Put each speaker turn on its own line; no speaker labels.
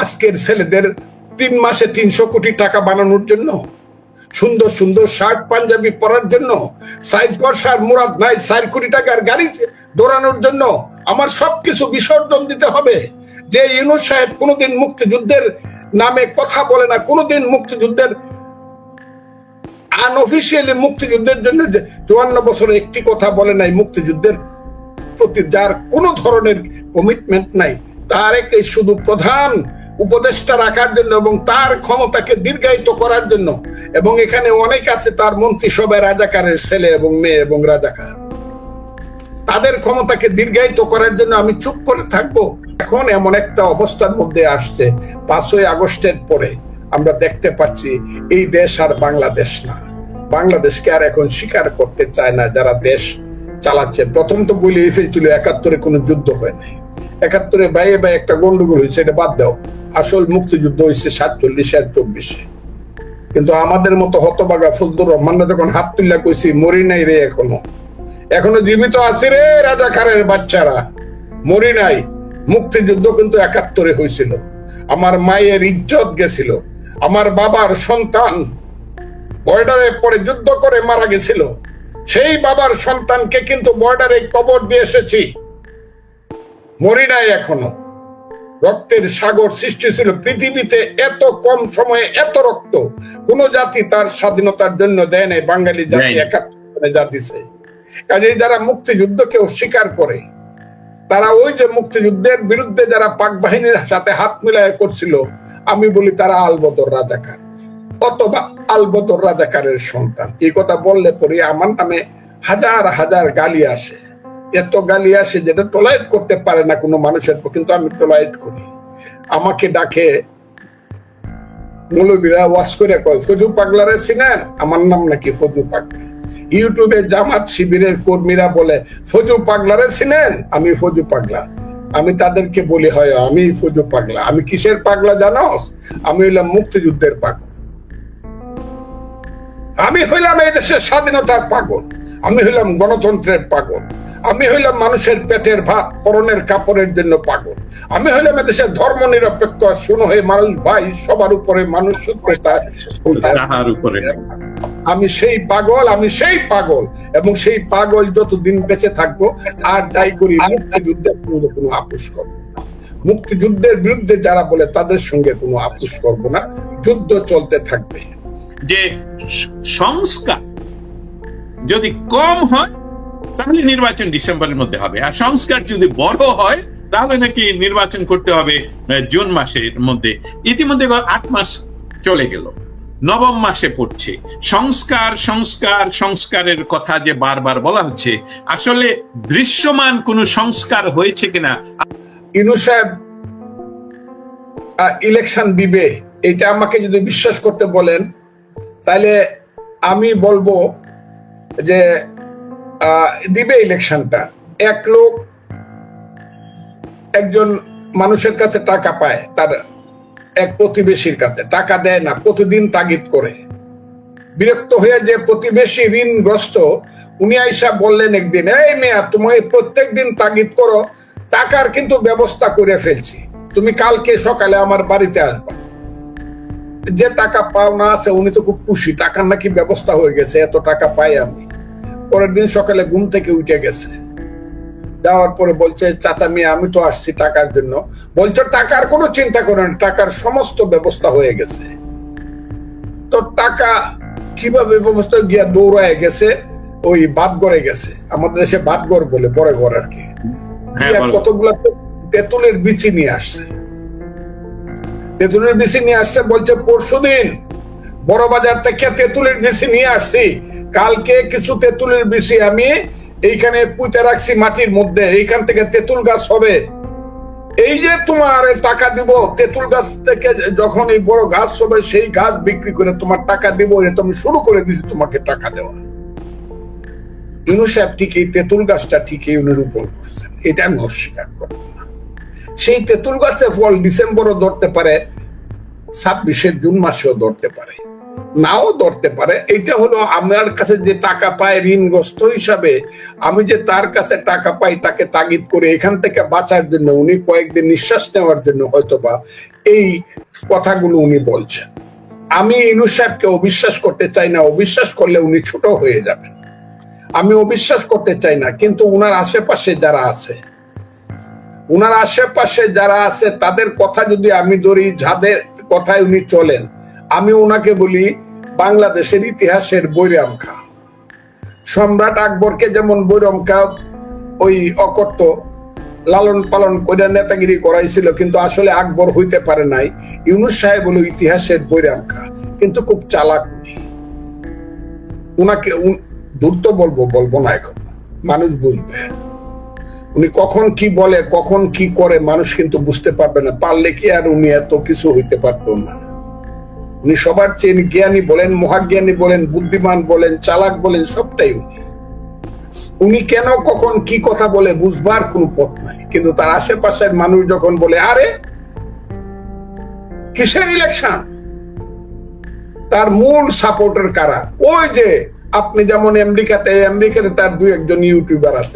আজকের ছেলেদের 3 মাসে 300 কোটি টাকা বানানোর জন্য, সুন্দর সুন্দর শার্ট পাঞ্জাবি পরার জন্য, সাইড মুরাদ নাই 4 কোটি টাকার গাড়ি দৌড়ানোর জন্য আমার সবকিছু বিসর্জন দিতে হবে? যে ইউনূস সাহেব কোনোদিন মুক্তিযুদ্ধের নামে কথা বলে না, কোনোদিন মুক্তিযুদ্ধের আনঅফিসিয়ালি মুক্তিযুদ্ধের জন্য 54 বছরে একটি কথা বলে নাই, মুক্তিযুদ্ধের প্রতি যার কোনো ধরনের কমিটমেন্ট নাই, তারকে শুধু প্রধান উপদেষ্টা রাখার জন্য এবং তার ক্ষমতাকে দীর্ঘায়িত করার জন্য, এবং এখানে অনেক আছে তার মন্ত্রিসভায় রাজাকারের ছেলে এবং মেয়ে এবং রাজাকার, তাদের ক্ষমতাকে দীর্ঘায়িত করার জন্য আমি চুপ করে থাকবো? এখন এমন একটা অবস্থার মধ্যে আসছে, 5ই আগস্টের পরে আমরা দেখতে পাচ্ছি এই দেশ আর বাংলাদেশ না। বাংলাদেশকে আর এখন স্বীকার করতে চায় না যারা দেশ চালাচ্ছে। প্রথম তো বলে ফেলছিল 71-এ কোনো যুদ্ধ হয় নাই, 71-এ বাইরে বাইরে একটা গন্ডগোল হয়েছে, এটা বাদ দাও। আসল মুক্তিযুদ্ধ হয়েছে 47 আর 24-এ। কিন্তু আমাদের মতো হতবাগা ফজলুর রহমানরা যখন হাত তুল্লা কইছি মরি নাই রে, এখনো জীবিত আছি রে রাজাকারের বাচ্চারা, মরি নাই। মুক্তিযুদ্ধ কিন্তু 71-এ হয়েছিল, আমার মায়ের ইজ্জত গেছিল, আমার বাবার সন্তান বর্ডারে পরে যুদ্ধ করে মারা গেছিল, সেই বাবার সন্তানকে কিন্তু বর্ডারে কবর দিয়ে এসেছি, মরি নাই এখনো। রক্তের সাগর সৃষ্টি ছিল পৃথিবীতে, এত কম সময়ে এত রক্ত কোন জাতি তার স্বাধীনতার জন্য দেয় নাই, বাঙালি জাতি 71-এ যা দিছে। কাজেই যারা মুক্তিযুদ্ধকে অস্বীকার করে, তারা ওই যে মুক্তিযুদ্ধের বিরুদ্ধে যারা পাক বাহিনীর সাথে হাত মিলায় করছিল, আমি বলি তারা আলবদর রাজাকার অথবা আলবদর রাজাকারের সন্তান। এই কথা বললে পরে আমার নামে হাজার হাজার গালি আসে, এত গালি আসে যেটা টলারেট করতে পারে না কোনো মানুষের, কিন্তু আমি টলারেট করি। আমাকে ডাকে মৌলবীরা ওয়াজ করে কয়, ফজু পাগলারে চিনেন? আমার নাম নাকি ফজু পাগলা। ইউটিউবে জামাত শিবিরের কর্মীরা বলে, ফজু পাগলারে চিনেন? আমি ফজু পাগলা। আমি তাদেরকে বলি, হয় আমি ফজু পাগলা। আমি কিসের পাগলা জানোস? আমি হইলাম মুক্তিযুদ্ধের পাগল, আমি হইলাম এই দেশের স্বাধীনতার পাগল, আমি হইলাম গণতন্ত্রের পাগল, আমি হইলাম মানুষের পেটের ভাত পরনের কাপড়ের জন্য পাগল, আমি হইলাম এদেশের ধর্ম নিরপেক্ষ শুনো হে মানুষ ভাই সবার উপরে মানুষ আমি সেই পাগল, আমি সেই পাগল। এবং সেই পাগল যতদিন বেঁচে থাকবো আর যাই করি মুক্তিযুদ্ধের কোনো আপোষ করবো না। মুক্তিযুদ্ধের বিরুদ্ধে যারা বলে তাদের সঙ্গে কোনো আপোষ করবো না, যুদ্ধ চলতে থাকবে।
যে সংস্কার যদি কম হয় তাহলে নির্বাচন ডিসেম্বরের মধ্যে হবে, আর সংস্কার যদি বড় হয় তাহলে নাকি নির্বাচন করতে হবে জুন মাসের মধ্যে। ইতিমধ্যে 8 মাস চলে গেল, 9ম মাসে পড়ছে। সংস্কার সংস্কার সংস্কারের কথা যে বারবার বলা হচ্ছে, আসলে দৃশ্যমান কোন সংস্কার হয়েছে কিনা?
ইউনূস সাহেব ইলেকশন দিবে এটা আমাকে যদি বিশ্বাস করতে বলেন, তাহলে আমি বলবো যে দিবে ইলেকশনটা। এক লোক একজন মানুষের কাছে টাকা পায়, তার এক প্রতিবেশীর কাছে টাকা দেয় না, প্রতিদিন তাগিদ করে। বিরক্ত হয়ে যে প্রতিবেশী ঋণগ্রস্ত, উনি আইসা বললেন একদিন, এই মেয়া তুমি প্রত্যেক দিন তাগিদ করো, টাকার কিন্তু ব্যবস্থা করে ফেলছি, তুমি কালকে সকালে আমার বাড়িতে আসবা। যে টাকা পাওনা আছে উনি তো খুব খুশি, টাকার নাকি ব্যবস্থা হয়ে গেছে, এত টাকা পাই আমি। পরের দিন সকালে ঘুম থেকে উঠে গেছে, যাওয়ার পরে বলছে, চাচা মিয়া আমি তো আসছি টাকার জন্য। বলছো টাকার কোনো চিন্তা করেন, টাকার সমস্ত ব্যবস্থা হয়ে গেছে। তো টাকা কিভাবে ব্যবস্থা? গিয়া দৌড়ায় গেছে ওই বাদঘরে গেছে, আমাদের দেশে বাদঘর বলে, বড় ঘর আর কি। কতগুলা তেঁতুলের বিচি নিয়ে আসছে, তেঁতুলের বিচি নিয়ে আসছে, বলছে পরশুদিন বড় বাজার থেকে তেঁতুলের বিচি নিয়ে আসছি, কালকে কিছু তেঁতুলের বিচি আমি এইখানে পুঁতে রাখছি মাটির মধ্যে, এইখান থেকে তেঁতুল গাছ হবে। এই যে তোমার টাকা দিব, তেঁতুল গাছ থেকে যখন এই বড় গাছ হবে সেই গাছ বিক্রি করে তোমার টাকা দিব, এটা আমি শুরু করে দিছি তোমাকে টাকা দেওয়া। ইউনূস সাহেব ঠিকই তেঁতুল গাছটা ঠিকই উনি রোপণ করছেন, এটা আমি অস্বীকার করব না। সেই তেঁতুল গাছে ফল ডিসেম্বরও ধরতে পারে, 26 জুন মাসেও ধরতে পারে। নাও ধরতে পারে। এটা হলো আমার কাছে যে টাকা পায় ঋণগ্রস্ত হিসাবে, আমি যে তার কাছে টাকা পাই তাকে তাগিদ করে এখান থেকে বাঁচার জন্য, উনি কয়েকদিন নিঃশ্বাস নেওয়ার জন্য হয়তোবা এই কথাগুলো উনি বলছেন। আমি ইউনূস সাহেবকে অবিশ্বাস করতে চাই না, অবিশ্বাস করলে উনি ছোট হয়ে যাবেন। আমি অবিশ্বাস করতে চাই না, কিন্তু উনার আশেপাশে যারা আছে তাদের কথা যদি আমি ধরি, যাদের কথায় উনি চলেন, আমি ওনাকে বলি বাংলাদেশের ইতিহাসের বৈরাম খা। সম্রাট আকবরকে যেমন বৈরাম খা ওই অকর্ত লালন পালন করে নেতাগিরি করাইছিল, কিন্তু আসলে আকবর হইতে পারে নাই। ইউনূস সাহেব হলো ইতিহাসের বৈরাম খা, কিন্তু খুব চালাক উনি। উনাকে ধূর্ত বলবো না, এখন মানুষ বুঝবে উনি কখন কি বলে, কখন কি করে, মানুষ কিন্তু বুঝতে পারবে না। পারলে কি আর উনি এত কিছু হইতে পারতো না? উনি সবার চেয়ে জ্ঞানী বলেন, মহাজ্ঞানী বলেন, বুদ্ধিমান বলেন, চালাক বলেন, সবটাই উনি কেন কখন কি কথা বলে বুঝবার কোনো পথ নাই। কিন্তু তার আশেপাশের মানুষ যখন বলে আরে কিসের ইলেকশন, তার মূল সাপোর্টার কারা? ওই যে আপনি যেমন আমেরিকাতে তার 2-1 জন ইউটিউবার আছে,